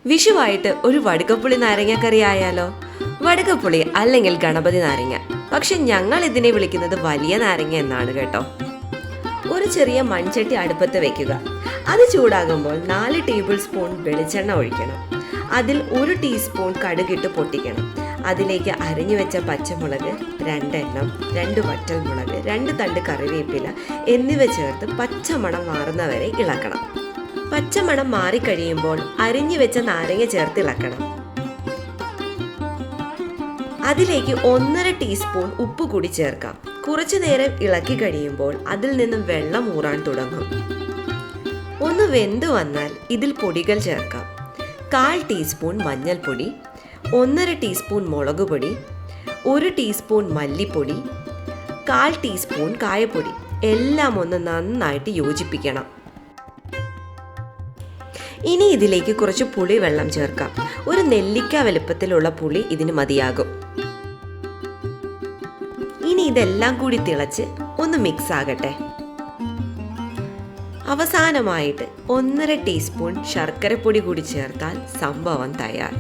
വിഷുവായിട്ട് ഒരു വടുക്കപ്പുളി നാരങ്ങക്കറി ആയാലോ? വടുക്കപ്പുളി അല്ലെങ്കിൽ ഗണപതി നാരങ്ങ, പക്ഷെ ഞങ്ങൾ ഇതിനെ വിളിക്കുന്നത് വലിയ നാരങ്ങ എന്നാണ് കേട്ടോ. ഒരു ചെറിയ മൺചട്ടി അടുപ്പത്ത് വെക്കുക. അത് ചൂടാകുമ്പോൾ 4 ടേബിൾ സ്പൂൺ വെളിച്ചെണ്ണ ഒഴിക്കണം. അതിൽ 1 ടീസ്പൂൺ കടുകിട്ട് പൊട്ടിക്കണം. അതിലേക്ക് അരിഞ്ഞു വെച്ച പച്ചമുളക് 2 എണ്ണം, 2 വറ്റൽമുളക്, 2 തണ്ട് കറിവേപ്പില എന്നിവ ചേർത്ത് പച്ചമണം മാറുന്നവരെ ഇളക്കണം. പച്ചമണം മാറിക്കഴിയുമ്പോൾ അരിഞ്ഞു വെച്ച നാരങ്ങ ചേർത്ത് ഇളക്കണം. അതിലേക്ക് 1.5 ടീസ്പൂൺ ഉപ്പ് കൂടി ചേർക്കാം. കുറച്ചു നേരം ഇളക്കി കഴിയുമ്പോൾ അതിൽ നിന്നും വെള്ളം ഊറാൻ തുടങ്ങും. ഒന്ന് വെന്ത് വന്നാൽ ഇതിൽ പൊടികൾ ചേർക്കാം. 1/4 ടീസ്പൂൺ മഞ്ഞൾപ്പൊടി, 1.5 ടീസ്പൂൺ മുളക് പൊടി, 1 ടീസ്പൂൺ മല്ലിപ്പൊടി, 1/4 ടീസ്പൂൺ കായപ്പൊടി എല്ലാം ഒന്ന് നന്നായിട്ട് യോജിപ്പിക്കണം. ഇനി ഇതിലേക്ക് കുറച്ച് പുളി വെള്ളം ചേർക്കാം. ഒരു നെല്ലിക്ക വലുപ്പത്തിലുള്ള പുളി ഇതിന് മതിയാകും. ഇനി ഇതെല്ലാം കൂടി തിളച്ച് ഒന്ന് മിക്സ് ആകട്ടെ. അവസാനമായിട്ട് 1.5 ടീസ്പൂൺ ശർക്കരപ്പൊടി കൂടി ചേർത്താൽ സംഭവം തയ്യാർ.